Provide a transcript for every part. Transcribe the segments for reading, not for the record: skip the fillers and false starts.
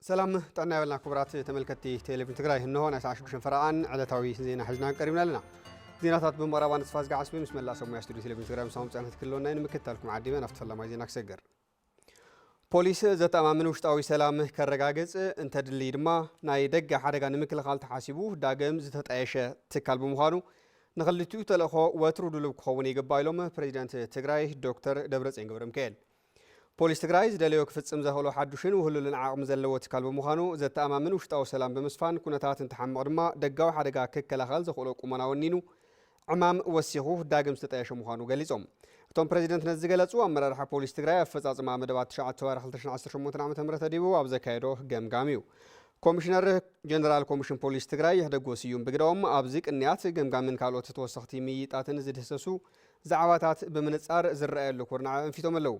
سلام طعنا يولنا كبرات تملكتي تلفزيون تግራይ እንሆ ናይ 16 فرقان ዕለታዊ ዜና ሒዝና ቀሪብና ኣለና ዜናታት ብምቕራባን ተስፋዝ ጋዓስቢ ምስ መላሰሙ ያ ስቱዲዮ ቴሌቪዥን ትግራይ ምሳም ጻነት ክልሎና ንምክታልኩም ዓዲመ ናፍት ፈላማይ ዜና ክሰገር ፖሊስ ዘተማመኑ ውሽጣዊ ሰላም ከረጋገጽ እንተድሊ ድማ ናይ ደገ ሓደጋ ንምክልኻል ተሓሲቡ ዳግም ዝተጣየሸ ትካል ብምዃኑ ንኽልቲኡ ተልእኾ ወትሩ ድሉብ ክኸውን ይግባእ ኢሎም ፕሬዚዳንት ትግራይ ዶክተር ደብረጽዮን ገብረሚካኤል ፖሊስ ትግራይ ዝደለዮ ክፍጽም ዘኽእሎ ሓዱሽን ውህሉልን ዓቕሚ ዘለዎ ትካል ብምዃኑ ዘተኣማምን ውሽጣዊ ሰላም ብምስፋን ኩነታት እንትሓምቕ ድማ ደጋዊ ሓደጋ ክከላኸል ዘኽእሎ ቁመና ወኒኑ ዕማም ወሲኹ ዳግም ዝተጣየሸ ምዃኑ ገሊጾም እቶም ፕሬዚደንት ነዚ ገለጹ ኣመራርሓ ፖሊስ ትግራይ ኣፈጻጽማ መደባት 9 ወርሒ 2018 ዓ.ም ተዲቡ ኣብ ዘካየዶ ገምጋሚ እዩ ኮሚሽነር ጀነራል ኮሚሽን ፖሊስ ትግራይ ይሕደጎስ እዩ ብግዳኦም ኣብዚ ቅንያት ገምጋምን ካልኦት ተወሰኽቲ ምይጣትን ዝድህሰሱ ዛዕባታት ብምንጻር ዝረኣየሉ ኩርናዕ እንፊቶም ኣለዉ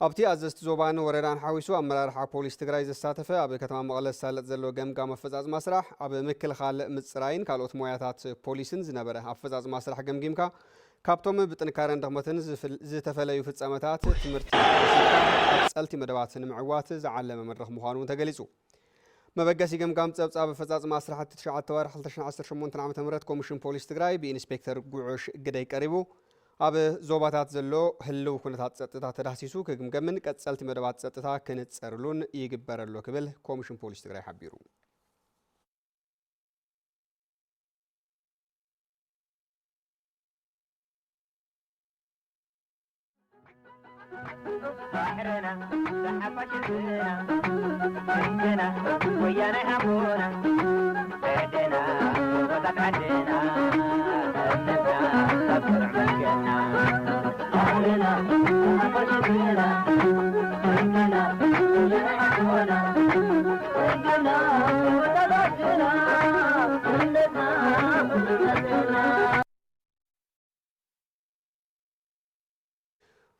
ኣብቲ ኣዘዝቲ ዞባን ወረዳን ሓዊሱ ኣመራርሓ ፖሊስ ትግራይ ዘሳተፈ ኣብ ከተማ መቐለ ሳለጥ ዘሎ ገምጋም ኣፈጻጽማ ስራሕ ኣብ ምክልኻል ምጽራይን ካልኦት ሞያታት ፖሊስን ዝነበረ ኣፈጻጽማ ስራሕ ገምጊምካ ካብቶም ብጥንካረን ድኽመትን ዝተፈለዩ ፍጻመታት ትምህርቲ ቀጻልቲ መደባት ንምዕዋት ዝዓለመ መድረኽ ምዃኑ ተገሊጹ መበገሲ ገምጋም ጸብጻብ ኣፈጻጽማ ስራሕቲ 9 ወርሒ 2018 ዓ.ም ኮሚሽን ፖሊስ ትግራይ ብኢንስፔክተር ጉዑሽ ግደይ ቀሪቡ ኣብ ዞባታት ዘሎ ህልው ኩነታት ጸጥታ ተዳሲሱ ክግምገምን ቀጻልቲ መደባት ጸጥታ ክንጸርሉን ይግበረሉ ክብል ኮሚሽን ፖሊስ ትግራይ ሓቢሩ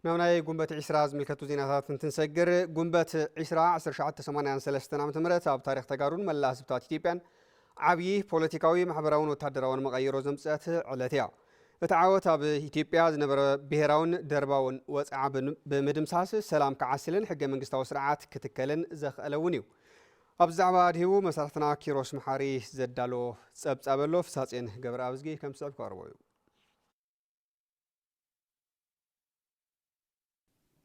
ناوناي قنبت عسرة زملكتو زيناتات تنسجر قنبت عسرة 1983 عام تمرت اب تاريخ تقارون ملا حسبتات إثيوبيان عبي بوليتيكاوي محبراون وتحدراون مغيرو زمصات علتيا تعاوت اب إثيوبيا زنبر بهراون درباون وصع بمدمساس سلام كعسلن حق منغستاو سرعات كتكلن زخلونيو اب زعما دهو مسارتنا كيروس محاري زدالو صبصابلو فساصين غبر ابزغي كمصاب قربويو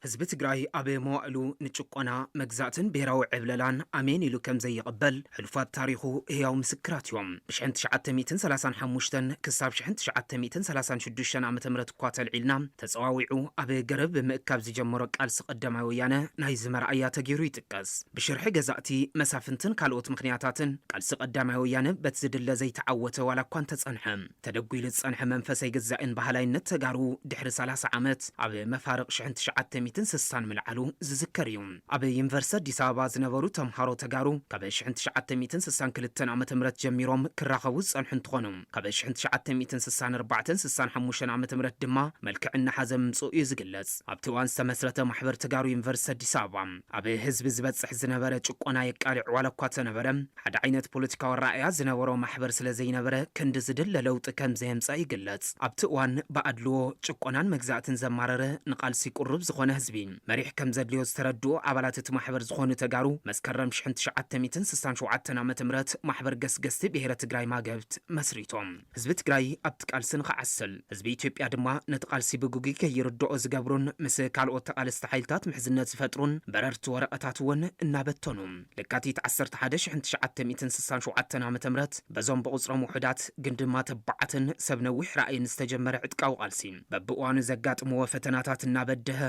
حزب تግራይ ኣብ መዋዕሉ ንጭቆና መግዛእትን ብሄራዊ ዕብለላን ኣሜን ኢሉ ከም ዘይቕበል ሕልፋት ታሪኹ ህያው ምስክራት እዮም ብ1935 ክሳብ 1936 ዓ.ም እኳ ተልዒልና ተፀዋዊዑ ኣብ ገረብ ብምእካብ ዝጀመሮ ቃልሲ ቀዳማይ ወያነ ናይ ዝመርኣያ ተገይሩ ይጥቀስ ብሽርሒ ገዛእቲ መሳፍንትን ካልኦት ምክንያታትን ቃልሲ ቀዳማይ ወያነ በት ዝድለ ዘይተዓወተ ዋላ እኳ እንተጸንሐ ተደጉይሉ ዝጸንሐ መንፈሰይ ገዛእን ባህላይነት ተጋሩ ድሕሪ 30 ዓመት ኣብ መፋርቕ 1900 ስሳን ምልዓሉ ዝዝከር እዩ ኣብ ዩኒቨርሲቲ አዲስ አበባ ዝነበሩ ተምሃሮ ተጋሩ ካብ 1962 ዓመተ ምህረት ጀሚሮም ክራኸቡ ጸንሑ እንትኾኑ ካብ 1964-65 ዓመተ ምህረት ድማ መልክዕና ሓዘም ምጽኡ እዩ ዝግለጽ ኣብቲ እዋን ዝተመስረተ ማሕበር ተጋሩ ዩኒቨርሲቲ አዲስ አበባ ኣብ ህዝቢ ዝበጽሕ ዝነበረ ጭቆና የቃልዕ ዋላ እኳ ተነበረ ሓደ ዓይነት ፖለቲካዊ ራእያ ዝነበሮ ማሕበር ስለ ዘይነበረ ክንዲ ዝድለ ለውጢ ከም ዘየምጽእ ይግለጽ ኣብቲ እዋን ብኣድልዎ ጭቆናን መግዛእትን ዘማረረ ንቃልሲ ቁርብ ዝኾነ ህዝቢ መሪሕ ከም ዘድልዮ ዝተረድኡ ኣባላት እቲ ማሕበር ዝኾኑ ተጋሩ መስከረም 1967 ዓመተ ምህረት ማሕበር ገስገስቲ ብሄረ ትግራይ ማገብት መስሪቶም ህዝቢ ትግራይ ኣብቲ ቃልሲ ንኽዓስል ህዝቢ ኢትዮጵያ ድማ ነቲ ቃልሲ ብጉጊ ከይርድኦ ዝገብሩን ምስ ካልኦት ተቃለስቲ ሓይልታት ምሕዝነት ዝፈጥሩን በረርቲ ወረቐታት እውን እናበተኑ ለካቲት 11/1967 ዓመተ ምህረት በዞም ብቁፅሮም ውሕዳት ግን ድማ ተባዓትን ሰብ ነዊሕ ራእይን ዝተጀመረ ዕጥቃዊ ቃልሲ በብእዋኑ ዘጋጥምዎ ፈተናታት እናበደኸ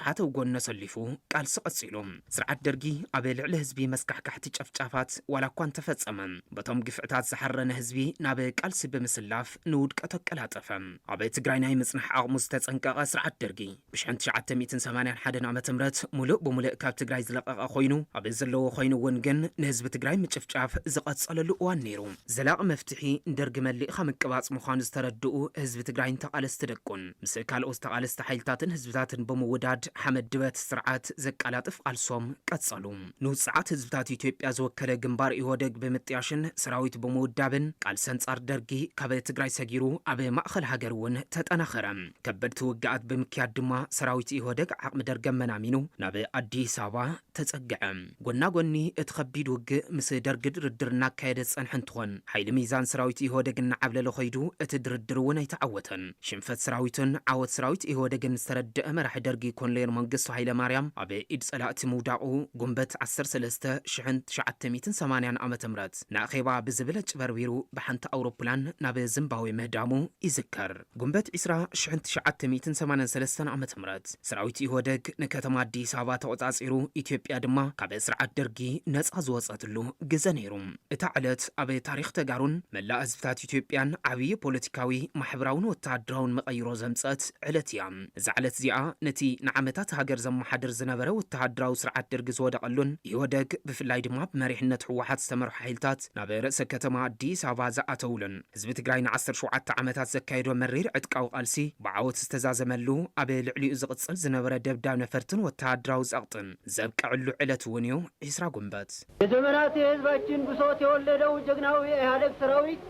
ብዙሓት ወጎነ ሰሊፉ ቃልሲ ቀፂሎም ስርዓት ደርጊ ኣብ ልዕሊ ህዝቢ መስካሕካሕቲ ጨፍጫፋት ዋላ እኳ እንተፈጸመ በቶም ግፍዕታት ዝሓረነ ህዝቢ ናብ ቃልሲ ብምስላፍ ንውድቀት ኣቀላጠፈ ኣብ ትግራይ ናይ ምጽናሕ ዓቕሙ ዝተጸንቀቐ ስርዓት ደርጊ ብ1981 ዓመተ ምህረት ሙሉእ ብሙሉእ ካብ ትግራይ ዝለቐቐ ኮይኑ ኣብ ዘለዎ ኮይኑ እውን ግን ንህዝቢ ትግራይ ምጭፍጫፍ ዝቐጸለሉ እዋን ነይሩ ዘላቒ መፍትሒ ደርጊ መሊእኻ ምቅባጽ ምዃኑ ዝተረድኡ ህዝቢ ትግራይን ተቃለስቲ ደቁን ምስ ካልኦት ተቃለስቲ ሓይልታትን ህዝብታትን ብምውዳድ حمد دوات سرعات زكالاتف قالصوم قصلو نوصعات حزبታት ኢትዮጵያ ዝወከለ ግንባር ኢህወደግ ብምጥያሽን ሰራዊት በመውዳብን ቃል ሰንጻር ደርጊ ካብ ትግራይ ሰጊሩ ኣብ ማእኸል ሃገር ውን ተጠናኸረ ከበድቲ ውግኣት ብምክያድ ድማ ሰራዊት ኢህወደግ ዓቅሚ ደርገ መናሚኑ ናብ አዲስ አበባ ተጸግዐ ጎና ጎኒ እትኸቢድ ውግእ ምስ ደርጊ ድርድር እናካየደ ጸንሕ እንትኾን ሓይሊ ሚዛን ሰራዊት ኢህወደግን ዓብለለ ኸይዱ እቲ ድርድር ውን ኣይተዓወተን ሽንፈት ሰራዊትን ዓወት ሰራዊት ኢህወደግን ዝተረድአ መራሒ ደርጊ ኮሎኔል መንግስቱ ኃይለ ማርያም ኣብ ኢድ ጸላእቲ ምውዳቑ ጉንበት 13/1980 ዓመተ ምህረት ናኼባ ብዝብል ጭበርቢሩ ብሓንቲ አውሮፕላን ናብ ዚምባብዌ ምህዳሙ ይዝከር ጉንበት 1983 ዓመተ ምህረት ሰራዊት ኢህወደግ ንከተማ አዲስ አበባ ተቆጻጺሩ ኢትዮጵያ ድማ ካብ ስርዓት ደርጊ ነጻ ዝወጸትሉ ግዜ ነይሩ እታ ዕለት ኣብ ታሪኽ ተጋሩን መላእ ህዝብታት ኢትዮጵያን ዓብይ ፖለቲካዊ ማሕበራውን ወተሃደራውን መቐይሮ ዘምጸት ዕለት እያ እዛ ዕለት እዚኣ ነቲ ንዓመታት ሃገር ዘመሓድር ዝነበረ ወተሃደራዊ ስርዓት ደርጊ ዝወደቐሉን ኢህወደግ ብፍላይ ድማ ብመሪሕነት ህወሓት ዝተመርሑ ሓይልታት ናብ ርእሰ ከተማ አዲስ አበባ ዝኣተውሉን ህዝቢ ትግራይ ን17 ዓመታት ዘካየዶ መሪር ዕጥቃዊ ቃልሲ ብዓወት ዝተዛዘመሉ ኣብ ልዕሊኡ ዝቕጽል ዝነበረ ደብዳብ ነፈርትን ወተሃደራዊ ጸቕጥን ዘብቅዕሉ ዕለት እውን እዩ 20 ጉንበት የዘመናት የህዝባችን ብሶት የወለደው ጀግናዊ ኢህአዴግ ሰራዊት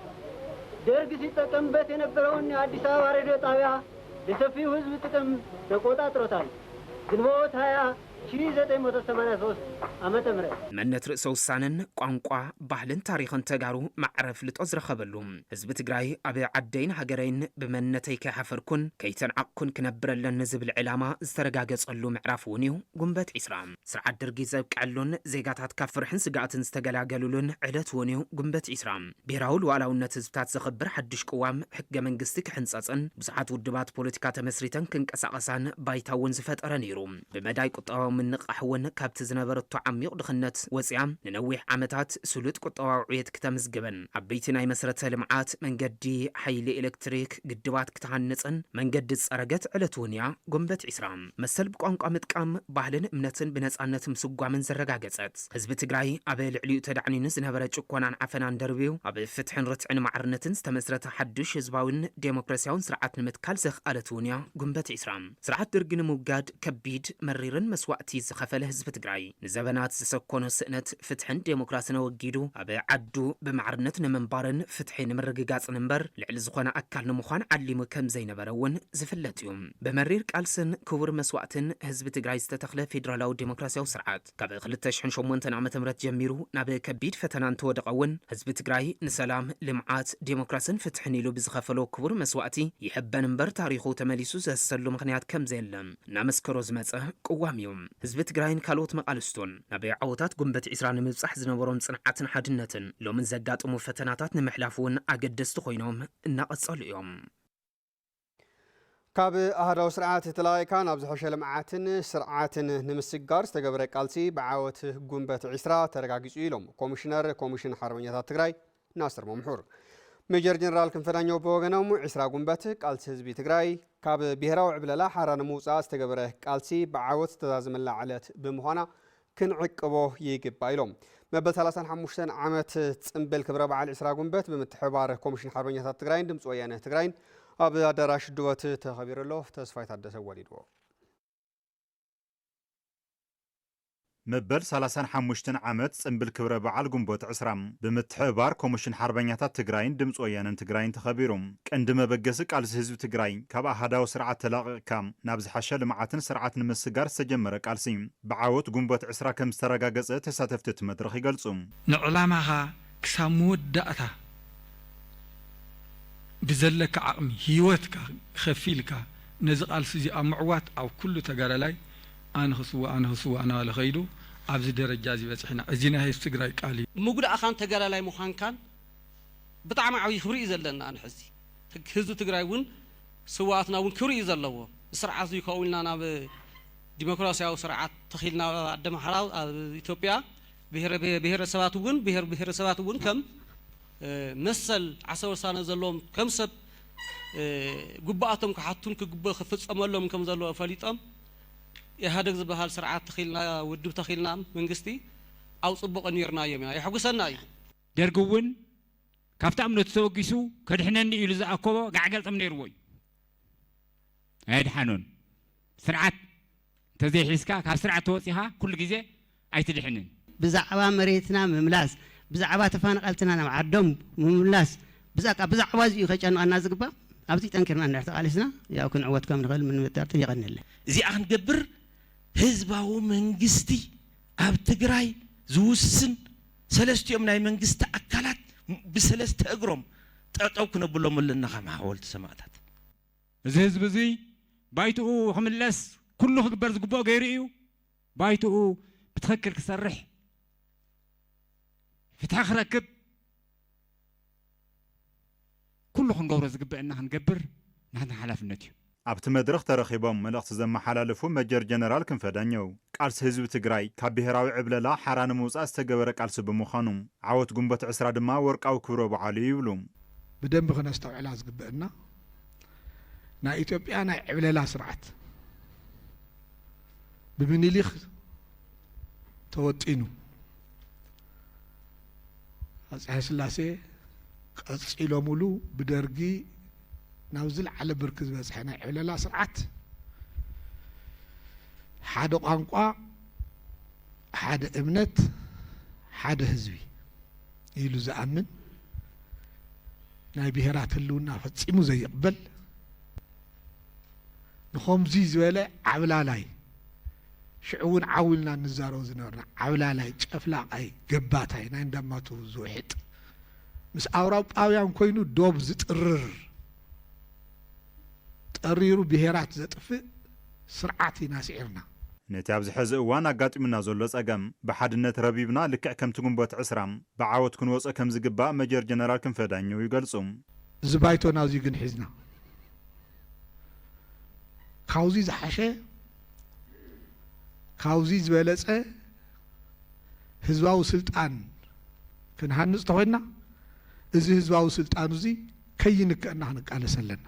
ደርግ ሲጠቀምበት የነበረውን የአዲስ አበባ ሬዲዮ ጣቢያ ለሰፊው ህዝብ ጥቅም ተቆጣጥሮታል ግንቦት 1983 ዓመተ ምህረት መንነት ርእሰ ውሳነን ቋንቋ ባህልን ታሪኽን ተጋሩ ማዕረፍ ልጦ ዝረኸበሉ ህዝቢ ትግራይ ኣብ ዓደይን ሃገረይን ብመንነተይ ከይሓፈርኩን ከይተንዓቅኩን ክነብረለን ዝብል ዕላማ ዝተረጋገጸሉ ምዕራፍ እውን እዩ ጉንበት 20 ስርዓት ደርጊ ዘብቅዐሉን ዜጋታት ካብ ፍርሕን ስጋኣትን ዝተገላገሉሉን ዕለት እውን እዩ ጉንበት 20 ብሄራዊ ሉዓላውነት ህዝብታት ዘኽብር ሓድሽ ቅዋም ሕገ መንግስቲ ክሕንጸጽን ብዙሓት ውድባት ፖለቲካ ተመስሪተን ክንቀሳቐሳን ባይታውን ዝፈጠረ ነይሩ ብመዳይ ቁጠባዊ ምንቃሕውን ካብቲ ዝነበረቶ ዓሚቕ ድኽነት ወፂያ ንነዊሕ ዓመታት ስሉጥ ቁጠባዊ ዕብየት ክተምዝግበን ዓበይቲ ናይ መሰረተ ልምዓት መንገዲ ሓይሊ ኤሌክትሪክ ግድባት ክትሃንጽን መንገዲ ዝጸረገት ዕለት እውን እያ ጉንበት 20 መሰል ብቋንቋ ምጥቃም ባህልን እምነትን ብነጻነት ምስጓምን ዘረጋገጸት ህዝቢ ትግራይ ኣብ ልዕሊኡ ተዳዕኒኑ ዝነበረ ጭኮናን ዓፈናን ደርቢዩ ኣብ ፍትሕን ርትዕን ማዕርነትን ዝተመስረተ ሓድሽ ህዝባውን ዴሞክራሲያውን ስርዓት ንምትካል ዘኽኣለት እውን እያ ጉንበት 20 ስርዓት ደርጊ ንምውጋድ ከቢድ መሪርን መስዋዕቲ ዝኸፈለ ህዝቢ ትግራይ ንዘበናት ዝሰኮኖ ስእነት ፍትሕን ዴሞክራሲን ወጊዱ ኣብ ዓዱ ብማዕርነት ንምንባርን ፍትሒ ንምርግጋጽን እምበር ልዕሊ ዝኾነ ኣካል ንምዃን ዓሊሙ ከም ዘይነበረ እውን ዝፍለጥ እዩ ብመሪር ቃልስን ክቡር መስዋዕትን ህዝቢ ትግራይ ዝተተኽለ ፌደራላዊ ዴሞክራሲያዊ ስርዓት ካብ 2008 ዓመተ ምህረት ጀሚሩ ናብ ከቢድ ፈተናን ተወደቐውን ህዝቢ ትግራይ ንሰላም ልምዓት ዴሞክራሲን ፍትሕን ኢሉ ብዝኸፈሎ ክቡር መስዋዕቲ ይሕበን እምበር ታሪኹ ተመሊሱ ዘሰሉ ምኽንያት ከም ዘየለም እናመስከሮ ዝመጸ ቅዋም እዩ ህዝቢ ትግራይን ካልኦት መቃልስቶን ናብ ዓወታት ጉንበት 20 ንምብጻሕ ዝነበሮም ጽንዓትን ሓድነትን ሎምን ዘጋጥሙ ፈተናታት ንምሕላፍ እውን ኣገደስቲ ኮይኖም እናቐጸሉ እዮም ካብ ኣህዳዊ ስርዓት ተላይካ ናብ ዝሐሸ ልምዓትን ስርዓትን ንምስጋር ዝተገበረ ቃልሲ ብዓወት ጉንበት 20 ተረጋጊጹ ኢሎም ኮሚሽን ሓርበኛታት ትግራይ ናስር መምሑር ሜጀር ጀነራል ክንፈዳኛው በወገኖም 20 ጉንበት ቃልሲ ህዝቢ ትግራይ ካብ ብሄራዊ ዕብለላ ሓራ ንምውፃእ ዝተገበረ ቃልሲ ብዓወት ዝተዛዘመላ ዕለት ብምዃና ክንዕቅቦ ይግባ ኢሎም መበል 35 ዓመት ጽምብል ክብረ በዓል 20 ጉንበት ብምትሕባር ኮሚሽን ሓርበኛታት ትግራይን ድምፂ ወያነ ትግራይን ኣብ ኣዳራሽ ድወት ተኸቢሩሎ ተስፋይ ታደሰ ወሊድዎ መበል 35 ዓመት ጽምብል ክብረ በዓል ጉንበት 20 ብምትሕባር ኮሚሽን ሓርበኛታት ትግራይን ድምፂ ወያነን ትግራይን ተኸቢሩ ቀንዲ መበገሲ ቃልሲ ህዝቢ ትግራይ ካብ ኣህዳዊ ስርዓት ተላቒቕካ ናብ ዝሓሸ ልምዓትን ስርዓት ንምስጋር ዝተጀመረ ቃልሲ ብዓወት ጉንበት 20 ከም ዝተረጋገጸ ተሳተፍቲ እቲ መድረኽ ይገልጹ ንዕላማኻ ክሳብ መወዳእታ ብዘለካ ዓቕሚ ህይወትካ ከፊልካ ነዚ ቃልሲ እዚ ኣብ ምዕዋት ኣብ ኩሉ ተጋዳላይ أنا خصوة أنا على خيدو أبز درجة زي بس إحنا أزينا هاي استقرأ قالي مقول أخان تجارة لا مخان كان بطعم عوي خبري إذا لنا أنا حسي هزو تجارة سواتنا ونكوري إذا لوا سرعة زي كوننا أنا بديمقراطية أو سرعة تخيلنا قدام حراو إثيوبيا بهر سباتون بهر سباتون كم مثل 10 سنة زلهم كم سب جباتهم كحطون كجبا خفص أملهم كم زلوا فليتهم يهدق زبهال سرعات تخيلنا ودو تخيلنا منقستي أو صبق نيرنا يمنا يحقسنا درجون كافت أمنو تسوقيسو كدحنني يلزق أكوا قاعد أمنيروي هاد حنون سرعات تزي حسكا كسرعة توصيها كل جزء أيتدحنن بزعبا مريتنا مملاس بزعبا تفانقلتنا نعدم مملاس بزعبا زي خشانو أنا زقبا أبتي تنكرنا نرتقالسنا يا كن عودكم نغل من متارت يغنل زي أخن جبر هزباو منجستي أب تجراي زوسن سلست يوم ناي منجست أكلات بسلست أجرم تأو كنا بلوم لنا خم حاولت سمعتات زهز بزي بايتو خملس كله خبر زقبا غيريو بايتو بتفكر كسرح فتح ركب كله خنقور زقبا إننا هنجبر نحن حلفنتيو ኣብቲ መድረኽ ተረኺቦም መልእኽቲ ዘመሓላለፉ መጀር ጀነራል ክንፈ ዳኘው ቃልሲ ህዝቢ ትግራይ ካብ ብሄራዊ ዕብለላ ሓራ ንምውፃእ ዝተገበረ ቃልሲ ብምዃኑ ዓወት ጉንበት 20 ድማ ወርቃዊ ክብረ በዓሉ ይብሉ ብደንብ ክነስተውዕላ ዝግብአና ናይ ኢትዮጵያ ናይ ዕብለላ ስርዓት ብምኒሊኽ ተወጢኑ አፄ ኃይለሥላሴ ቀፂሎሙሉ ብደርጊ ناوزل على بركز بس حنا على سرعات حدا قانقا حدا امنت حدا هزبي يلو زامن ناي بهرات اللونا فصيمو زي يقبل نخومزي زباله عبلالاي شعون عاولنا نزارو زنورنا عبلالاي ጨፍላቃይ ገባታይ ናይ እንደማቱ ዝውሕጥ ምስ አውሮፓውያን ኮይኑ ዶብ ዝጥርር ጠሪሩ ብሄራት ዘጥፍእ ስርዓት ይናስዒርና ነቲ ኣብዚ ሕዚ እዋን ኣጋጢሙና ዘሎ ፀገም ብሓድነት ረቢብና ልክዕ ከምቲ ጉንበት 20 ብዓወት ክንወፅእ ከም ዝግባእ መጀር ጀነራል ክንፈ ዳኘው ይገልጹ እዚ ባይቶ ናብዚ ግን ሒዝና ካውዚ ዝሓሸ ካውዚ ዝበለፀ ህዝባዊ ስልጣን ክንሃንፅ ተኾይና እዚ ህዝባዊ ስልጣን እዚ ከይንከአና ክንቃለስ ኣለና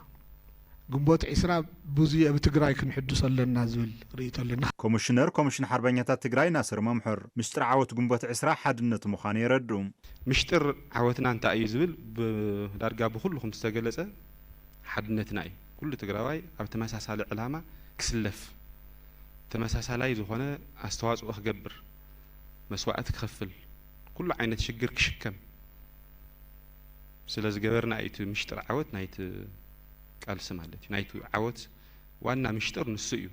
ጉንቦት 20 ብዙይ ኣብ ትግራይ ክንሕድስ ኣለና ዝብል ርእይቶ ኣለና ኮሚሽን ሓርበኛታት ትግራይ ናስር መምሕር ምስጢር ዓወት ጉንቦት 20 ሓድነት ምዃኑ የረዱ ምስጢር ዓወትና እንታይ እዩ ዝብል ብዳርጋ ብኩልኩም ዝተገለጸ ሓድነትና እዩ ኩሉ ትግራዋይ ኣብ ተመሳሳሊ ዕላማ ክስለፍ ተመሳሳላይ ዝኾነ ኣስተዋጽኦ ክገብር መስዋዕት ክኸፍል ኩሉ ዓይነት ሽግር ክሽከም ስለዚ ገበርና እቲ ምስጢር ዓወት ናይቲ ቃልሲ ማለት እዩ ናይቲ ዓወት ዋና ምስጢር ንሱ እዩ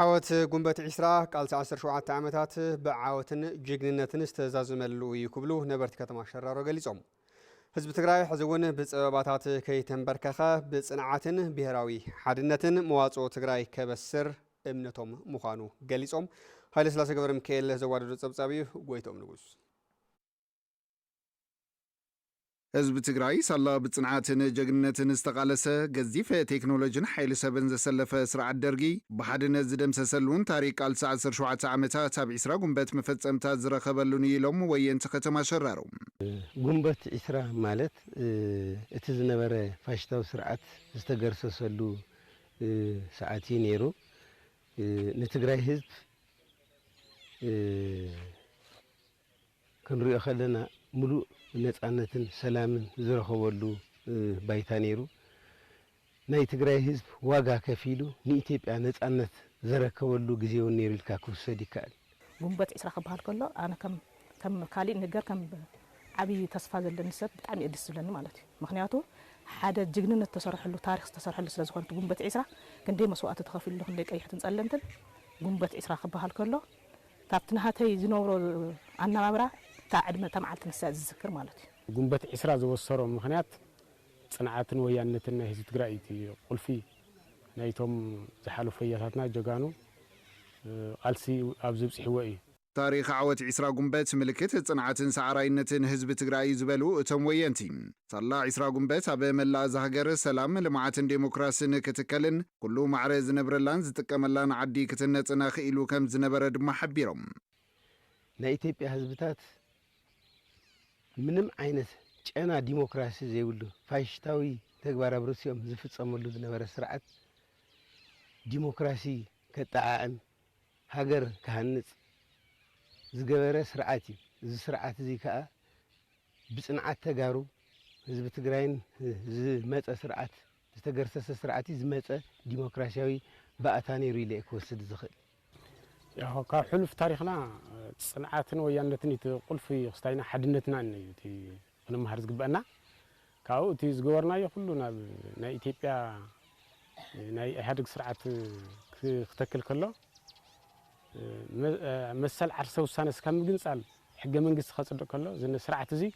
ዓወት ጉንበት 20 ቃልሲ 17 ዓመታት ብዓወትን ጅግንነትን ዝተዛዘመሉ እዩ ክብሉ ነበርቲ ከተማ ሸራሮ ገሊጾም ህዝቢ ትግራይ ሕዝውን ብፀበባታት ከይተንበርከኸ ብጽንዓትን ብሄራዊ ሓድነትን መዋጽኦ ትግራይ ከበስር እምነቶም ምዃኑ ገሊጾም ኃይለሥላሴ ገብረ ሚካኤል ዘዋደዱ ጸብጻቢ ጎይቶም ንጉስ ህዝብ ትግራይ ሳላ ብጽንዓትን ጀግንነትን ዝተቃለሰ ገዚፈ ቴክኖሎጂን ሓይሊ ሰብን ዘሰለፈ ስርዓት ደርጊ ብሓድነት ዝደምሰሰሉን ታሪክ ቃልሲ 17 ዓመታት ኣብ 20 ጉንበት መፈጸምታት ዝረኸበሉን ኢሎም ወየንቲ ከተማ ሸራሮ ጉንበት 20 ማለት እቲ ዝነበረ ፋሽስታዊ ስርዓት ዝተገርሰሰሉ ሰዓት ነይሩ ንትግራይ ህዝብ ክንሪኦ ከለና ሙሉእ ነጻነትን ሰላምን ዝረኸበሉ ባይታ ነይሩ ናይ ትግራይ ህዝብ ዋጋ ከፊሉ ንኢትዮጵያ ነጻነት ዘረከበሉ ግዜውን ነይሩ ኢልካ ክውሰድ ይከኣል ጉንበት 20 ክበሃል ከሎ ኣነ ከም ካሊእ ነገር ከም ዓብይ ተስፋ ዘለኒ ሰብ ብጣዕሚ እዩ ደስ ዝብለኒ ማለት እዩ ምክንያቱ ሓደ ጅግንነት ተሰርሐሉ ታሪክ ተሰርሐሉ ስለ ዝኾነ ጉንበት 20 ክንደይ መስዋዕቲ ተኸፊሉ ክንደይ ቀይሕትን ጸለምትን ጉንበት 20 ክበሃል ከሎ ካብቲ ናሃተይ ዝነብሮ ኣነባብራ تعد ما تمعلت نساء الذكر مالتي ጉንበት 20 ዝወሰሮም ምክንያት ጽንዓትን ወያነትን ናይ ህዝቢ ትግራይ ቁልፊ ናይቶም ዝሓለፉ ፈያታትና ጀጋኑ ቃልሲ ኣብ ዝብጽሕዎ እዩ ታሪክ ዓወት 20 ጉንበት ምልክት ጽንዓትን ሰዓራይነትን ህዝቢ ትግራይ ዝበሉ እቶም ወየንቲ ሳላ 20 ጉንበት ኣብ መላእ ሃገር ሰላም ልምዓትን ዲሞክራሲን ክትከልን ኩሉ ማዕረ ዝነብረላን ዝጥቀመላን ዓዲ ክትነጽና ክኢሉ ከም ዝነበረ ድማ ሓቢሮም ናይ ኢትዮጵያ ህዝብታት ምንም ዓይነት ጨና ዲሞክራሲ ዘይብሉ ፋሽስታዊ ተግባር አብረሲዮም ዝፍጸመሉ ዝነበረ ስርዓት ዲሞክራሲ ከጣዓም ሀገር ካህንጽ ዝገበረ ስርዓት እዩ እዚ ስርዓት እዚ ከዓ ብጽንዓት ተጋሩ ህዝቢ ትግራይን ዝመጸ ስርዓት ዝተገርሰሰ ስርዓት ዝመጸ ዲሞክራሲያዊ بأتاني ريلي كوسد زخل يا كحلف تاريخنا صنعاتنا ويانتنا تقول في خستينا حدنتنا تي أنا ما هرز قبلنا كاو تي زغورنا يخلونا نا إثيوبيا نا هادق سرعة تكل كله مسال عرسه وسانس كم جنسال حق منقص خاصة كله زين سرعة زي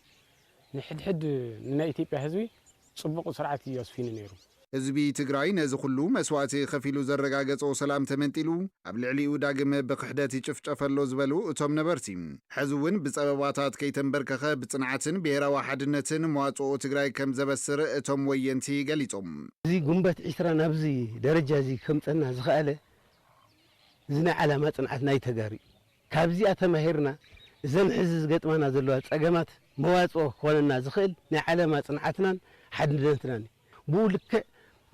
نحد حد نا إثيوبيا هزوي صبق سرعة يوسفين نيرو ህዝቢ ትግራይ ነዚ ኩሉ መስዋዕቲ ከፊሉ ዘረጋገጾ ሰላም ተመንጢሉ ኣብ ልዕሊኡ ዳግመ ብክሕደት ይጭፍጨፈሎ ዝበሉ እቶም ነበርቲ ሕዚ እውን ብፀበባታት ከይተንበርከኸ ብፅንዓትን ብሄራዊ ሓድነትን መዋፅኦ ትግራይ ከም ዘበስር እቶም ወየንቲ ገሊፆም እዚ ጉንበት 20 ናብዚ ደረጃ እዚ ከምፀና ዝኽኣለ ዝና ዓላማ ፅንዓት ናይ ተጋሪ ካብዚኣ ተማሂርና እዘን ሕዚ ዝገጥማና ዘለዋ ፀገማት መዋፅኦ ክኾነና ዝኽእል ናይ ዓላማ ፅንዓትናን ሓድነትናን ብኡ ልክዕ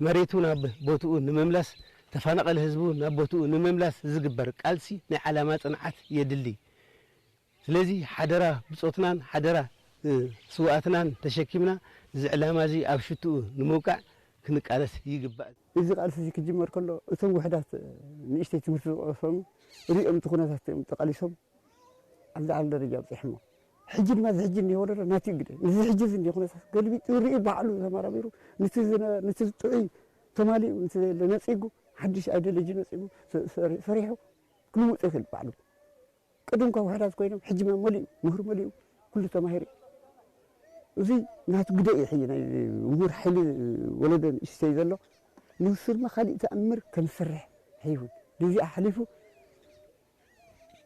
መሬቱ ናብ ቦትኡ ንምምላስ ተፈናቀለ ህዝቡ ናብ ቦትኡ ንምምላስ ዝግበር ቃልሲ ናይ ዓላማ ፅንዓት የድሊ ስለዚ ሓደራ ብጾትናን ሓደራ ስዋኣትናን ተሸኪምና እዚ ዕላማ እዚ ኣብ ሽትኡ ንምውቃዕ ክንቃለስ ይግባእ እዚ ቃልሲ እዚ ክጅመር ከሎ እቶም ውሕዳት ንእሽተይ ትምህርቲ ዝቆሶም ሪኦም ትኩነታት ተቃሊሶም على درجة بصحمه حجر ما حجر اللي هو لا تقدر نحجز اللي هو قلبي توري بعلو ما ربيرو نتز تعي تمالي نتسيقو حدش عدل يجي نتسيقو فريحو كل متأكل بعلو قدم كوا حدث كوينم حجم ملي مهر ملي كل تماهري وزي ما تقدر يحيي مهر حلي ولدا يستيذ له نوصل ما خلي تأمر كم سرح حيوان لذي أحلفه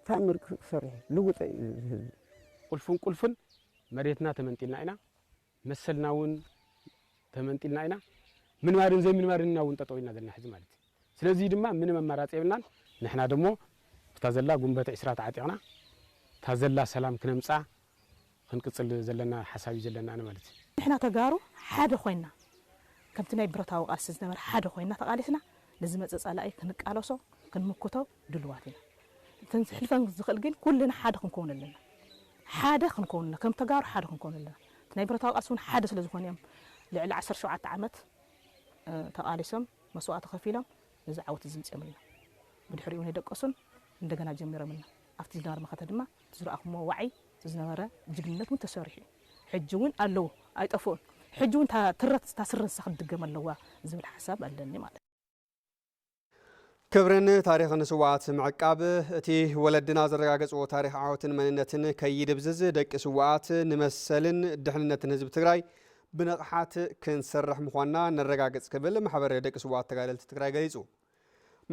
تأمر سرح لو قلفن مريتنا تمنتلنا إنا مسلنا ون تمنتلنا إنا من مارن زي من مارننا ون تطوينا ذلنا حزم مالتي سلازي دما من مرات إبنا نحنا دمو تازلا قنبة إسرات عاتقنا تازلا سلام كنمسع خنقصل زلنا حسابي زلنا أنا مالتي نحنا تجارو حدا خوينا كمتنا برتاو قاسز نمر حدا خوينا تقالسنا لازم تسألأي كنقالوسو كنمكوتو دلواتنا تنحلفن زخل جن كلنا حدا خنكون لنا حدا خنكون كم تجار حدا خنكون لنا تناي برتاو قاسون حدا سلازخون يوم لعل 10 شعات عمت تقالسهم مسوات خفيلة زعوت الزمت أمرنا بدحريون هيدقصون እንደገና ጀምረ ምና አፍቲ ዳር መከተድማ ዝራእኹሞ ዋዒ ዝነበረ ጅግንነት ሙተሰሪሒ ሕጅውን አለው አይጠፉን ሕጅውን ተረት ታስረሳ ክድገም ኣለዋ ዝብል ሐሳብ ኣለኒ ማለት ክብርን ታሪኽን ስዋዓት ምዕቃብ እቲ ወለድና ዘረጋገጽዎ ታሪኽ ዓወትን መንነትን ከይድብዝዝ ደቂ ስዋዓት ንመሰልን ድሕንነትን ህዝቢ ትግራይ ብንቕሓት ክንሰርሕ ምዃንና ነረጋግጽ ክብል ማሕበር ደቂ ስዋዓት ተጋደልቲ ትግራይ ገሊጹ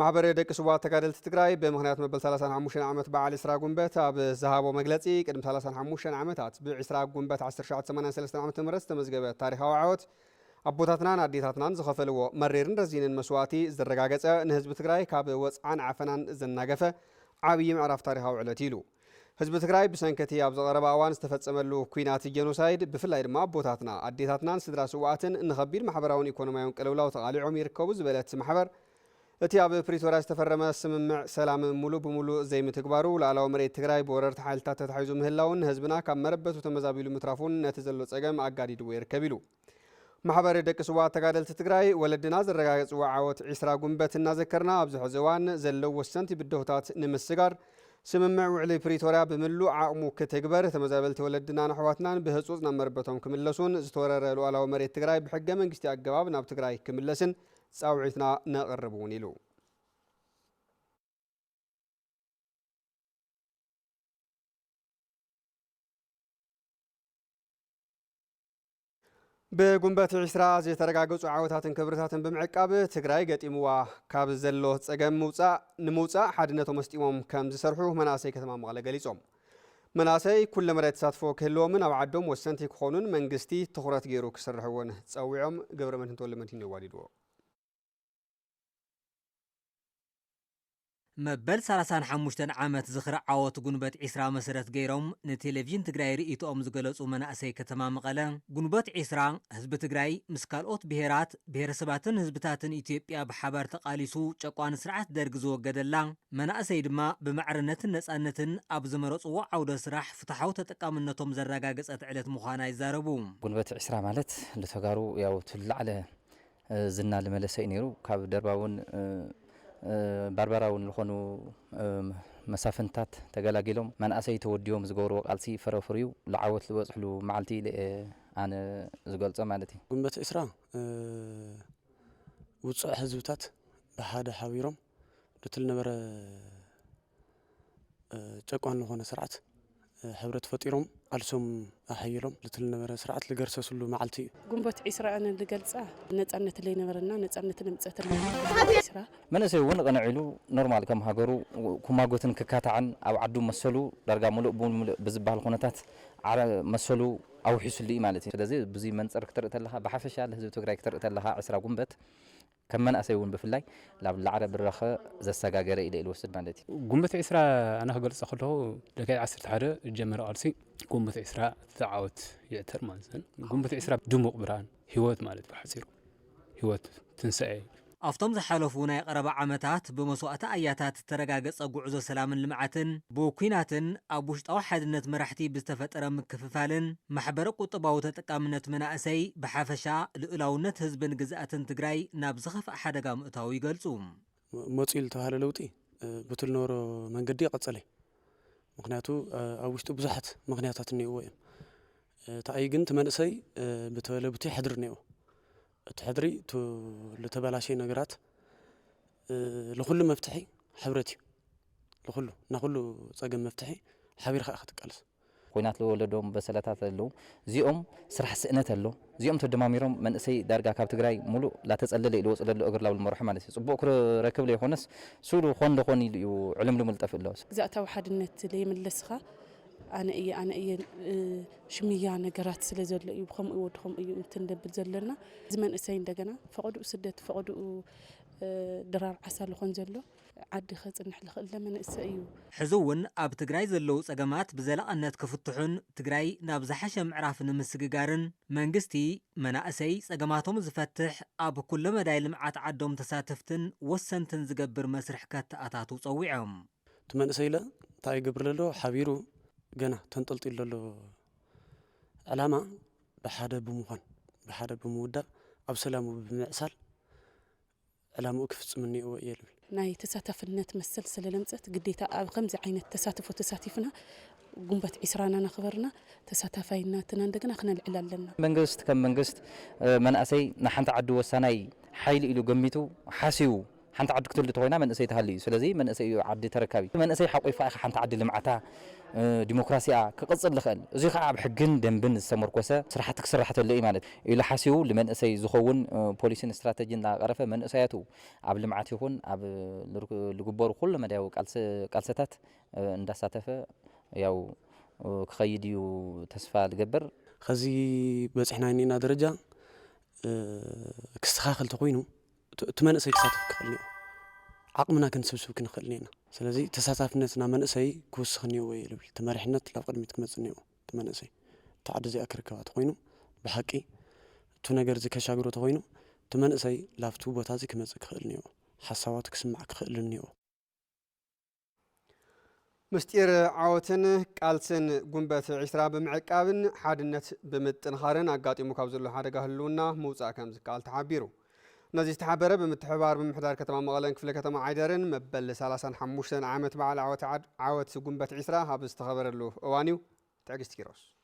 ማሕበር ደቂ ስዋዓት ተጋደልቲ ትግራይ ብምኽንያት መበል 35 ዓመት በዓል ኢስራ ጉንበት ኣብ ዝሃቦ መግለጺ ቅድሚ 35 ዓመታት ብኢስራ ጉንበት 1983 ዓመተ ምህረት ዝተመዝገበ ታሪኻዊ ዓወት ኣቦታትናን ኣዴታትናን ዝኸፈልዎ መሬርን ረዚንን መስዋዕቲ ዝረጋገጸ ንህዝቢ ትግራይ ካብ ወፅዓን ዓፈናን ዘናገፈ ዓብዪ ምዕራፍ ታሪኻዊ ዕለት ኢሉ ህዝቢ ትግራይ ብሰንከቲ ኣብ ዝቐረበ እዋን ዝተፈጸመሉ ኩናት ጀኖሳይድ ብፍላይ ድማ ኣቦታትና ኣዴታትናን ስድራ ስዋዓትን ንኸቢድ ማሕበራውን ኢኮኖሚያውን ቅልውላው ተቓሊዖም ይርከቡ ዝበለት ማሕበር እቲ ኣብ ፕሪቶሪያ ዝተፈረመ ስምምዕ ሰላም ሙሉእ ብሙሉእ ዘይምትግባሩ ላዕለዋይ መሬት ትግራይ ብወረርቲ ሓይልታት ተታሒዙ ምህላውን ህዝብና ካብ መረበቱ ተመዛቢሉ ምትራፉን ነቲ ዘሎ ፀገም ኣጋዲድዎ ይርከብ ኢሉ ማሕበር ደቂ ስዋዓት ተጋደልቲ ትግራይ ወለድና ዘረጋገጽዎ ዓወት ዒስራ ጉንበት እናዘከርና ኣብዚ ሕዚ እዋን ዘለው ወሰንቲ ብድሆታት ንምስጋር ስምምዕ ውዕሊ ፕሪቶሪያ ብምሉእ ዓቕሙ ክትግበር ተመዛበልቲ ወለድናን ኣሕዋትናን ብህፁፅ ናብ መረበቶም ክምለሱን ዝተወረረ ሉዓላዊ መሬት ትግራይ ብሕገ መንግስቲ ኣገባብ ናብ ትግራይ ክምለስን ጻውዒትና ነቕርቡን ኢሉ بጉንበት ዒስራ ዝተረጋገጹ ዓወታትን ክብርታትን ብምዕቃብ ትግራይ ገጢምዋ ካብ ዘሎ ፀገም ንምውፃእ ሓድነቶም መስጢሞም ከም ዝሰርሑ መናእሰይ ከተማ መቐለ ገሊጾም መናእሰይ ኩለ መሬት ተሳትፎ ክህልዎምን ኣብ ዓዶም ወሰንቲ ክኾኑን መንግስቲ ትኹረት ገይሩ ክሰርሕዎን ፀዊዖም ገብረ መድህን ተወልመድህን የዋዲድዎ መበል 35 ዓመት ዝኽሪ ዓወት ጉንበት ዒስራ መሰረት ገይሮም ንቴሌቪዥን ትግራይ ርእይቶኦም ዝገለጹ መናእሰይ ከተማ መቐለ ጉንበት ዒስራ ህዝቢ ትግራይ ምስ ካልኦት ብሄራት ብሄረሰባትን ህዝብታትን ኢትዮጵያ ብሓባር ተቃሊሱ ጨቋን ስርዓት ደርጊ ዝወገደላ መናእሰይ ድማ ብማዕርነትን ነፃነትን ኣብ ዝመረፅዎ ዓውደ ስራሕ ፍትሓዊ ተጠቃምነቶም ዘረጋገፀት ዕለት ምዃና ይዛረቡ ጉንበት ዒስራ ማለት ለተጋሩ ያው ትላዕለ ዝና ልመለሰ ነይሩ ካብ ደርባውን ባርባራውን ዝኾኑ መሳፍንታት ተገላጊሎም መንእሰይ ተወዲዮም ዝገብርዎ ቃልሲ ፈረፍርዩ ለዓወት ዝበፅሕሉ መዓልቲ ኣነ ዝገልጾ ማለት እዩ ግንቦት 20 ውፅእ ህዝብታት ብሓደ ሓቢሮም ድትል ነበረ ጨቋን ዝኾነ ስርዓት ሕብረት ፈጢሮም ቃልሶም ኣሓይሎም ድትል ነበረ ስርዓት ዝገርሰስሉ መዓልቲ እዩ ግንቦት 20 ኣነ ዝገልጻ ነጻነት ለይ ነበረና ነጻነት ንምፀት መንእሰይ እውን ቅንዕ ኢሉ ኖርማል ከም ሃገሩ ኩማጎትን ክካታዕን ኣብ ዓዱ መሰሉ ዳርጋ ሙሉእ ብሙሉእ ብዝበሃል ኩነታት መሰሉ ኣውሒሱሉ እዩ ማለት እዩ ስለዚ ብዙ መንፅር ክትርኢ ተለኻ ብሓፈሻ ህዝቢ ትግራይ ክትርኢ ተለኻ 20 ጉንበት ከም መንእሰይ እውን ብፍላይ ላብ ላዕለ ብረኸ ዘሰጋገረ ኢለ ይወስድ ማለት እዩ ጉንበት 20 ኣነ ክገልጽ ከለኹ ደጋይ 11 ጀመረ ቃልሲ ጉንበት 20 ተዓወት ይዕተር ማለት ነው ጉንበት 20 ድሙቕ ብርሃን ህይወት ማለት ብሓፂሩ ህይወት ትንሳኤ ኣብቶም ዝሓለፉ ናይ ቀረባ ዓመታት ብመስዋእቲ ኣያታት ዝተረጋገፀ ጉዕዞ ሰላምን ልምዓትን ብኩናትን ኣብ ውሽጣዊ ሓድነት መራሕቲ ብዝተፈጠረ ምክፍፋልን ማሕበረ ቁጠባዊ ተጠቃምነት መናእሰይ ብሓፈሻ ልኡላውነት ህዝብን ግዝኣትን ትግራይ ናብ ዝኸፍእ ሓደጋ ምእታዊ ይገልጹ መፂል ተባሃለ ለውጢ ብትል ነበሮ መንገዲ ይቐጸለ ምክንያቱ ኣብ ውሽጡ ብዙሓት ምክንያታት እኒአዎ እዮም ታኣይ ግን ትመንእሰይ ብተለብቲ ይሕድር እኒአዎ تحضري تو لتبلاشي نجارات لكل مفتاحي حبرتي لكله نقوله صاقم مفتاحي حبير خاخت قالس ኮይናት ለወለዶም በሰለታት አለው ዚኦም ስራሕ ስእነት አለው ዚኦም ተደማሚሮም መንእሰይ ዳርጋ ካብ ትግራይ ሙሉእ ላተጸለለ ኢሉ ወጽለሉ እግር ላብል መርሕ ማለት እዩ ጽቡቕ ክረክብ ለይኾነስ ሱሉ ኾን ደኾን ኢሉ ዕልምልም ልጠፍ ኣለውስ ግዛእታዊ ሓድነት ለይምለስኻ ኣነ እየ ሽምያ ነገራት ስለ ዘሎ እዩ ከም ወድኹም እዩ እንትንደብል ዘለና ዝመንእሰይ እንደገና ፈቅዱ ስደት ፈቅዱ ድራር ዓሳ ልኾን ዘሎ ዓዲ ኸጽንሕ ልኽእል ለመንእሰይ እዩ ሕዚ እውን ኣብ ትግራይ ዘለዉ ጸገማት ብዘላቕነት ክፍትሑን ትግራይ ናብ ዝሓሸ ምዕራፍ ንምስግጋርን መንግስቲ መናእሰይ ጸገማቶም ዝፈትሕ ኣብ ኩሉ መዳይ ልምዓት ዓዶም ተሳተፍትን ወሰንትን ዝገብር መስርሕ ከተኣታቱ ጸዊዖም ትመንእሰይ ለ እንታይ ይገብር ዘሎ ሓቢሩ ገና ተንጠልጢሉ ዘሎ ዕላማ ብሓደ ብምዃን ብሓደ ብምውዳብ ኣብ ሰላሙ ብምዕሳል ዕላምኡ ክፍጽም እኒአዎ እየ ልብል ናይ ተሳታፍነት መሰል ስለለምፀት ግዴታ ኣብ ከምዚ ዓይነት ተሳትፎ ተሳቲፍና ጉንበት 20 ነኽበርና ተሳታፋይነትና እንደገና ክነልዕል ኣለና መንግስት ከም መንግስት መናእሰይ ንሓንቲ ዓዲ ወሳናይ ሓይሊ ኢሉ ገሚቱ ሓሲቡ ሓንቲ ዓዲ ክትወልድ ተኮይና መንእሰይ ተሃሊ እዩ ስለዚ መንእሰይ ዓዲ ተረካቢ መንእሰይ ሓቆይፋ ሓንቲ ዓዲ ልምዓታ ዲሞክራሲያ ክቅጽል ልኽእል እዚ ከዓ ኣብ ሕግን ደንብን ዝተመርኮሰ ስራሕቲ ክስራሕ ተሎ እዩ ማለት ኢሉ ሓሲቡ ለመንእሰይ ዝኸውን ፖሊሲን ስትራቴጂን ላቀረፈ መንእሰያቱ ኣብ ልምዓት ይኹን ኣብ ልግበሩ ኩሉ መዳያዊ ቃልሰታት እንዳሳተፈ ያው ክኸይድ እዩ ተስፋ ልገብር ከዚ በጽሕና ኒና ደረጃ ክስተኻኸል ተኮይኑ تمنأسي كساتف كخلني عقمنا كنسبسب كنخلنينا سلازي تساتفنتنا منأسي كوسخني ويلبل تمارحنا لا قدمي تكمصنيو تمنأسي تعد زي اكركات خوينو بحقي تو ነገር زي كشاغرو تخوينو تمنأسي لافتو بوتا زي كمص كخلنيو حسابات كسمع كخلنيو مستير عاوتن قالسن ጉንበት 20 بمعقابن حادነት بمጥንኻርን አጋጢሙ ካብ ዘሎ ሓደጋ ህልውና መውጻእ ከም ዝካል ተሓቢሩ نزي استحبره بمتحبار بمحضار كتما مغلن كفله كتما عيدرن مبل 35 عامت بعد عاوت ጉንበት 20 هاب استخبرلو اوانيو تعقست كيروس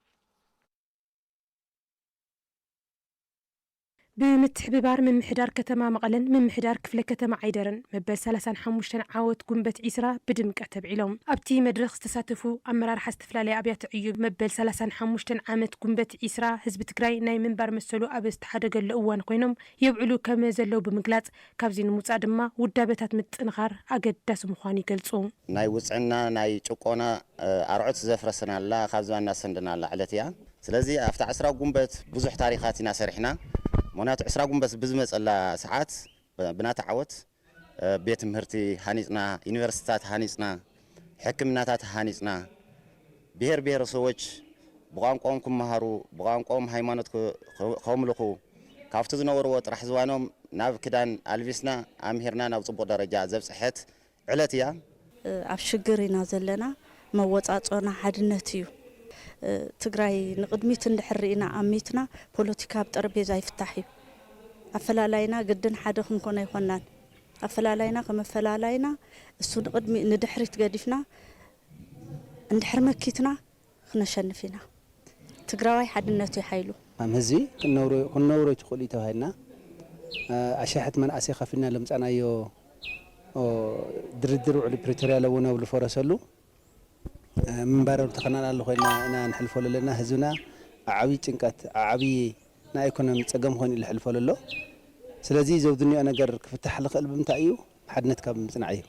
بمتحبار من محدار كتما مغلن من محدار كفله كتما عيدرن مبل 35 عاوت ጉንበት 20 بدمقه تبعيلهم ابتي مدرخ استساتفو امرار حستفلالي ابيات عيوب مبل 35 عامت ጉንበት 20 حزب تግራይ ናይ منبر مسلو اب استحدقل اوان ኮይኖም يبعلو كما زلو بمግላጽ ካብዚ ንሙጻ ድማ ውዳበታት ምጥንኻር አገዳስ ምዃን ይገልጹ ናይ ውጽዕና ናይ ጭቆና አርዑት ዘፍረሰናላ ካብዛና ሰንደናላ ዕለትያ ስለዚ afta 10 ጉንበት ብዙሕ ታሪኻት ኢና ሰሪሕና ሞናት 20 ጉንበት ብዝመጸላ ሰዓት ብናታ ዓወት ቤት ምህርቲ ሃኒጽና ዩኒቨርሲቲታት ሃኒጽና ሕክምናታት ሃኒጽና ብሔር ብሔረሰቦች ብቋንቋም ክመሃሩ ብቋንቋም ሃይማኖት ከምልኹ ካብቲ ዝነበርዎ ጥራሕ ዝዋኖም ናብ ክዳን አልቢስና ኣምሄርና ናብ ጽቡቕ ደረጃ ዘብጽሕት ዕለት እያ ኣብ ሽግር ኢና ዘለና መወጻጾና ሓድነት እዩ ትግራይ ንቅድሚት እንድሕሪና ኣሚትና ፖለቲካ ኣብ ጠረጴዛ ይፍታሕ እዩ ኣፈላላይና ግድን ሓደ ክንኮነ ይኮናን أفلالاينا كما فلالاينا السود قدمي ندحرت قديفنا ندحر مكيتنا خنشن فينا تقراوي حد الناتو يحيلو مهزي كنورو تقولي توهينا أشاحت من أسيخة فينا لمسانا يو دردرو على بريتوريا لونا والفورسلو من بارو تخنانا اللي خوينا نحلفو لنا هزونا عبي تنكات عبي نا يكون متسقم خوين اللي حلفو لله سلازي زودني أنا قرر كفتح لك قلب متاعيو حدنت كاب مصنعيه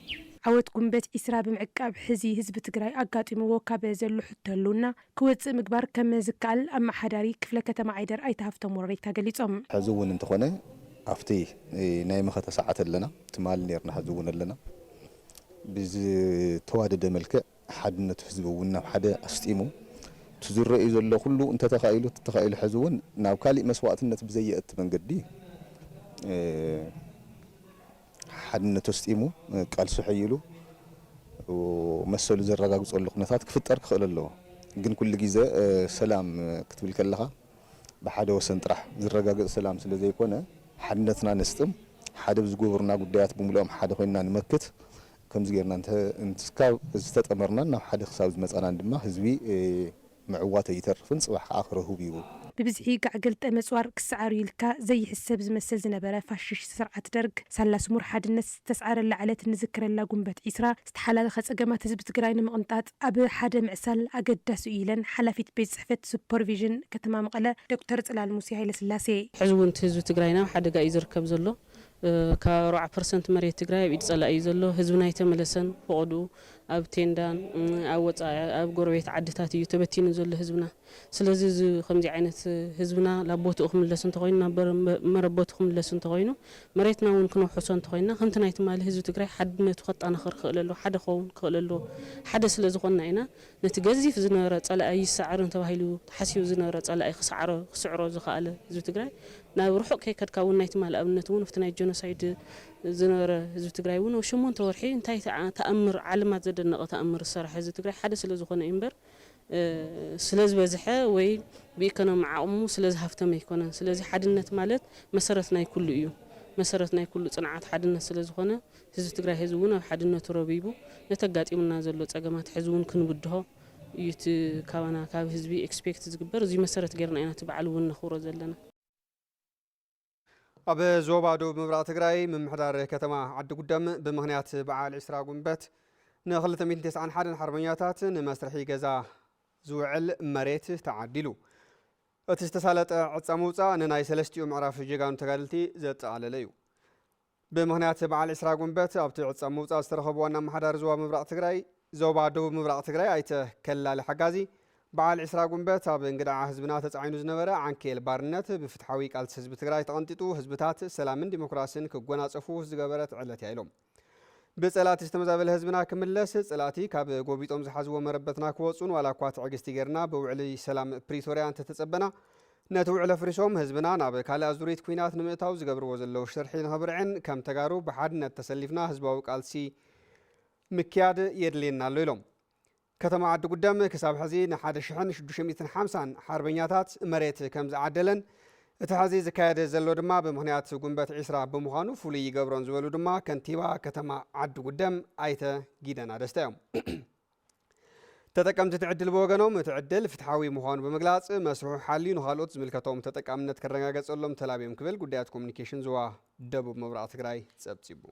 عوت قنبت إسرا بمعقاب حزي حزب تግራይ ኣጋጢምዎ ካብ ዘሎ ሕተሉና ክወፅእ ምግባር ከም ዝከኣል ኣመሓዳሪ ክፍለ ከተማ ዓይደር ኣይተሃፍቶም ወሬታ ገሊጾም ሕዝውን እንትኾነ ኣፍቲ ናይ መኸተ ሰዓት ኣለና ትማል ነርና ሕዝውን ኣለና ብዝተዋደደ መልክዕ ሓድነት ህዝቢ እውን ናብ ሓደ ኣስጢሙ ትዝረአዩ ዘሎ ኩሉ እንተተኻኢሉ ሕዝውን ናብ ካሊእ መስዋዕትነት ብዘየእቲ መንገዲ حدنا تستيمو قالسو حيلو ومسلو زرغاغصلو خناتات كفطر كخللو ግን كل ጊዜ ሰላም ክትብል ከለኻ بحاده وسن ጥራሕ ዝረጋገጽ ሰላም ስለ ዘይኮነ ሓድነትና ነስጥም ሓደ ዝግብርና ጉዳያት ብምሎም ሓደ ኮይና ንመክት ከምዚ ጌርና እንትስካብ ዝተጠመርና ናብ ሓደ ክሳብ ዝመጻና ድማ ህዝቢ معوات يترفن صباح آخر هو بيو ببزحي قعقلت أمسوار كسعر يلكا زي حساب زمسل زنبرة فاشش سرعة درج سلاس مر حد الناس تسعر اللي على تنذكر اللي قنبت إسرا استحلال خاص أجمع تزبط جراين مقنطات أب حد معسل أجد سؤالا حلفت بصحفة سوبرفيجن كتمام قلة دكتور طلال موسى هاي لسلاسي حزبون تزبط جراينا حد جاي يركب زلو كروع برسنت مريت تجراي بيتصل أي زلو حزبنا يتملسن فقدو أب تندان أب قربيت عدتات يتبتين زل حزبنا سلازي خمسة عينت حزبنا لابوت أخم لسن تغينا مربوت أخم لسن تغينو مريتنا ونكونوا حسن تغينا خمتنا يتمال حزب تجراي حد ما تخط أنا خرق له حد خون خل له حد سلازي قلنا هنا نتجزي في زنارة على أي سعر انتبهيلو تحسيو زنارة على أي خسعره زخاله حزب تجراي نروحوا كي كتكون نيتمال أبنتون فتنا الجنوسايد زنارة حزب تجراي ونو شمون تورحي انتهي تأمر علامات زدنا تأمر الصراحة حزب تجراي حد سلازي قلنا إمبر سلاز بزحة وي بيكنا مع أمه سلاز هفتم يكونا سلاز حدنا مالت مسارتنا كل يوم مسارتنا كل صناعات حدنا سلاز خنا حزب تجراي حزبنا حدنا ترابيبو نتقاط يمنا زلوا تجمعات حزبون كن بدها يت كوانا كاب حزبي إكسبكت تجبر زي مسارت غيرنا أنا تبعلو ونخورة زلنا أب زوبادو بمبرات تجراي من محضر كتما عد قدام بمهنيات بعال إسراء قنبت نخلت 209 حدا حرمياتات نمسرحي جزا زوعل مريت تعدلو اتستسالت عصاموصا نناي سلستيو معرف جيغان تغالتي زت على ليو بمهنيات بعال إسراء قنبت ابت عصاموصا استرخبوا محضر زوا مبرات تجراي زوبادو بمبرات تجراي ايته كلا لحجازي بعال إسراء قنبت اب انقدع حزبنا تصعينو زنبره عنكيل بارنت بفتحوي قال حزب تجراي تقنطيطو حزبታት سلامن ديمقراسين كغوناصفو زغبرت علت يايلوم بصلات استمزابل حزبنا كملس صلاتي كاب غوبيطوم زحزو مربتنا كوصون ولا كوات عجستي غيرنا بوعلي سلام بريتوريا انت تتصبنا نتوعل فريسوم حزبنا ناب كالا ازوريت كوينات نمتاو زغبرو زلو شرحين خبرعن كم تغارو بحدنا تسلفنا حزباو قالسي مكياد يدلينا ليلوم كتما عد قدام كساب حزين حد شحن 650 حربياتات مريت كم زعدلن اتحازي زكايد زلو دما بمهنيات قنبت عسرا بمخانو فولي يقبرون زولو دما كنتيبا كتما عد قدام ايتا جيدنا دستايوم تتقمت تعدل بوغنوم تعدل فتحاوي مخانو بمقلاص مسروح حالي نخالوت زملكتوم تتقامنت كرنغاغصلوم تلابيم كبل قدايات كومونيكيشن زوا دبوب مبرات تግራይ ጸብጺቡ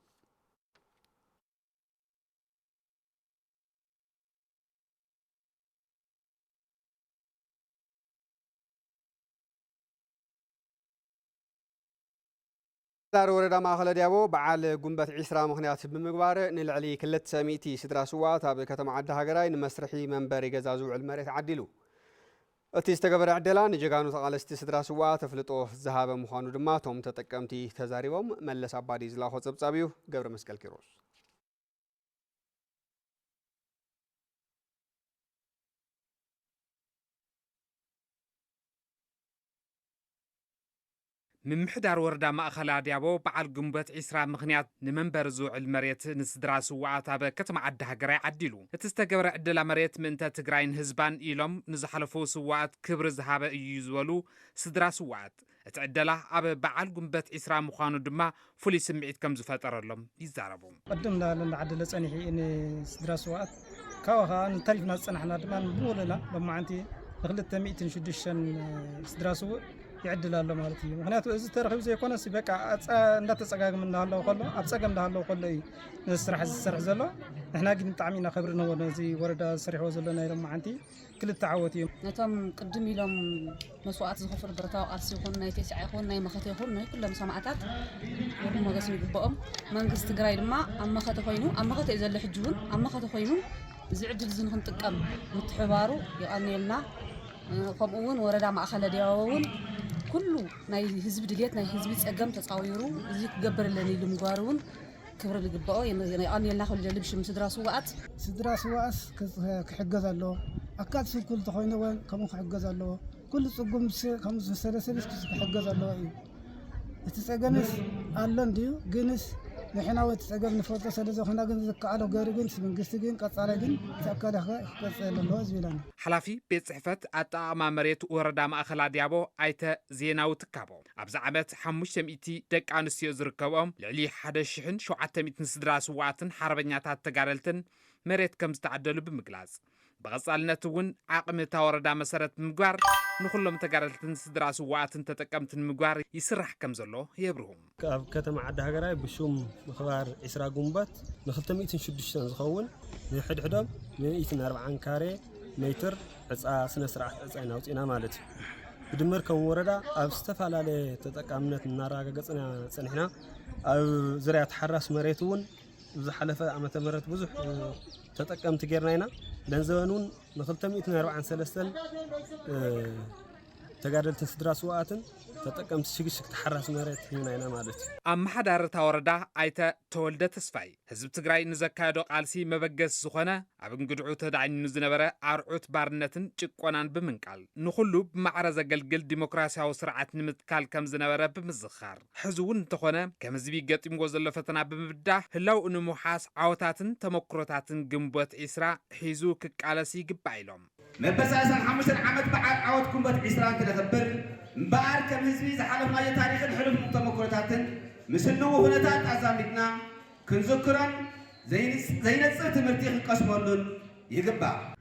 دار وردا ماخله ديابو بعال قنبت عسرا مخنيات بمقبار نلعلي كلت سميتي سدرا سوات اب كتم عد هاغراي نمسرحي منبر يغزازو المريت عدلو اتي استغبر عدلا نجغانو تقالستي سدرا سوات تفلطو ذهاب مخانو دما توم تتقمتي تزاريبوم ملس ابادي زلاخو صبصابيو ገብረ መስቀል ኪሮስ من محدار وردا مأخلا ديابو بعال قنبت عسرا مخنيات نمنبر زوعل مريت نسدرا سوعات هذا كتم عد هاغراي عدلو تستغبر عدلا مريت من تتغراين حزبان إيلوم نزحلفو سوعات كبر زهابه يزولو سدرا سوعات اتعدلا اب بعل قنبت عسرا مخانو دما فولي سمعيت كم زفطرلهم يزاربوا قدم لا عدل صنيحي ان دراسوات كاوها نتلفنا صنحنا دما بولنا لما انت بخلت 106 دراسو يعدل الله مالتي مخنياتو از ترخيب زي كونس بقى اندا تصقاغمنا الله كله ابصقم ده الله كله نسرح زلو احنا قد نطعمينا خبرنا ونزي وردا سرحو زلنا لما انت كل التعاوتي نتم قدم لهم مسوات زخفر برتاو قالسي يكون ناي تسع يكون ناي مخته يكون ناي كلهم سمعتات ورما قسم يقبقهم منغست تግራይ ድማ ኣብ መኸተ ኮይኑ ኣብ መኸተ ዘለ ሕጅውን ኣብ መኸተ ኮይኑ ዝዕድል ዝንኹን ጥቀም ምትሕባሩ ይቀኒልና ከምኡውን ወረዳ ማእኸለ ዲያውን ኩሉ ናይ ህዝብ ድሌት ናይ ህዝብ ጸገም ተጻዊሩ እዚ ክገብርልን ኢሉ ምግባሩን ክብር ልግበኦ ይቀኒልና ኩሉ ልብሽ ስድራ ስዋኣት ክሕገዝ ኣሎ ኣካል ስኩል ተኾይኑ ወን ከምኡ ክሕገዝ ኣሎ ኩሉ ጽጉም ከም ዝሰለሰለስ ክሕገዝ ኣሎ እዩ እቲ ጸገምስ ኣሎ እንዲዩ ግንስ نحن وتسجل نفوت سلزة خنا جن ذكاء وجارجن سمنجستجين كتسالجين تأكله كتسال الله زبيلان. حلافي بيت صحفة أتا مع مريت وردا مع خلا ديابو أيت زينا وتكابو. أبز عمت حمش تميتي دك عن السيوزر كوام لعلي حدا شحن شو عتميت نسدراس وعتن حربنيات تجارلتن مريت كم استعدلوا بمجلاس. بغصالنا تون عقم توردا مسرت مجوار نخلهم تجارلتن سدراس وعتن تتكمت مجوار يسرح كم زلو يبرهم. كتم عدها جراي بشوم مخبار إسراء قنبت نخلتم يتن شدشتن زخون نحد حدام يتن 40 كاري متر سنة سرعة أنا وتينا مالتي بدمر كم وردا أبستفعل على تتكامنت النار جزنا سنحنا أو زرعة حراس مريتون زحلفة أما تمرت بزح تتكام تجرناينا لنزوانون نخلتم يتن 40 سلسل تجارل تسدراس وقتن تتكم تشيك تحرس مرات هنا مالتي أما حدار توردا أيتا تولد تسفاي حزب تجراي نزكادو قالسي مبجس زخنا عبن قدعو تدعين نزنبرة عرعوت بارنتن تشكونان بمنقال نخلو بمعرض قلقل ديمقراسيا وسرعة نمتكال كم زنبرة بمزخار حزون تخنا كم زبي قط مغوزل فتنا بمبدع هلاو انو محاس عوتاتن تمكروتاتن قنبوت إسراء حيزو كالسي قبايلهم مبساسا حمشن عمد بعد عوت قنبوت إسراء كنخبر مبار كم هزبي زحلفنا يتاريخ الحلم تمكروتاتن مسنو هنتات أزامتنا كنذكرن زين الصوت مرتيخ قسمولن يقبع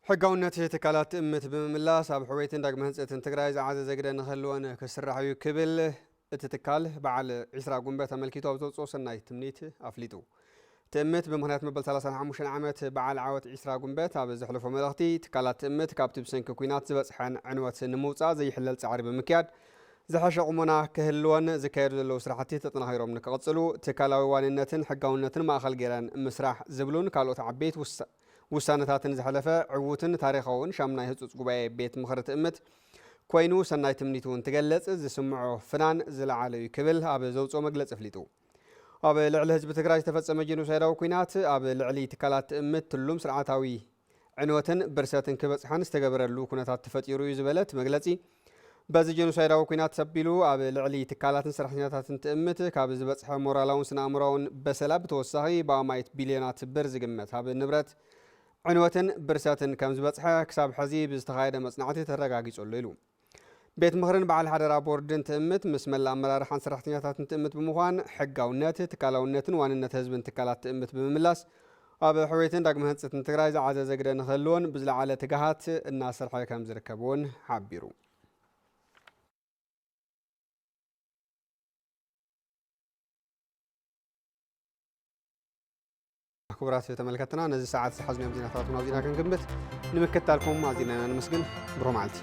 حقاونات تكالات امت بملاس اب حويتن داق مهنصتن تግራይ ዝዓዘ ዘግደ ንኸልወን ክስራሕዩ ክብል እቲ ትካል በዓል 20 ጉንበት ተመልኪቱ ኣብ ዘውፅኦ ሰናይ ትምኒት ኣፍሊጡ تأمت بمهنات مبل 35 عامات بعل عوت 20 قنبات عبد زحلفو ملختي تكالات تأمت كابتب سنك كوينات زبصحان عنوات نموصا زي حلال صعري بمكياد زحش قمنا كهلوان زكاير لو سرحتي تطنهيروم نقصلو تكالاوي واننتن حقاونتن ماخل جيران مسراح زبلون كالوت عبيت وسانتاتن زحلفه عوتن تاريخون شامنا هصص غباي بيت مخرت تأمت كوينو سناي تمنيتون تجلص زسمعو فنان زلعالي كبل اب زوصو مغلص فليتو أب لعلى حزب تجراي تفصل جنوسايد أو كوينات أب لعلي تكالات أمت تلوم سرعتاوي عنوتن برساتن كبس حن استجبر اللو كونات تفتيرو يزبلت مجلسي بعض جنوسايد أو كوينات سبيلو أب لعلي تكالات سرحنيات تأمت كابز بس مورالون سنا مراون بسلاب توصهي بعمايت بليونات برز جمت أب النبرة عنوتن برساتن كمز بس كسب حزيب استخايد مصنعتي ترجع يصللو بيت مهرن بعل حدرا بوردن تأمت مسم الله أمرار حان سرحتنيات تأمت بمخان حقاونات تكالاوناتن واننات هزبن تكالات تأمت بملاس أب حويتن داق مهنصتن تግራይ ዝዓዘ ዘግደ ንኸልዎን ብዝለዓለ ትግሃት እናሰርሐ ከም ዝርከብዎን ሓቢሩ ክቡራት ተመልከትና ነዚ ሰዓት ዝሓዝነዮም ዜናታት ናብዚና ክንግምት ንምክትታልኩም ኣዝና ንመስግን ብሩህ መዓልቲ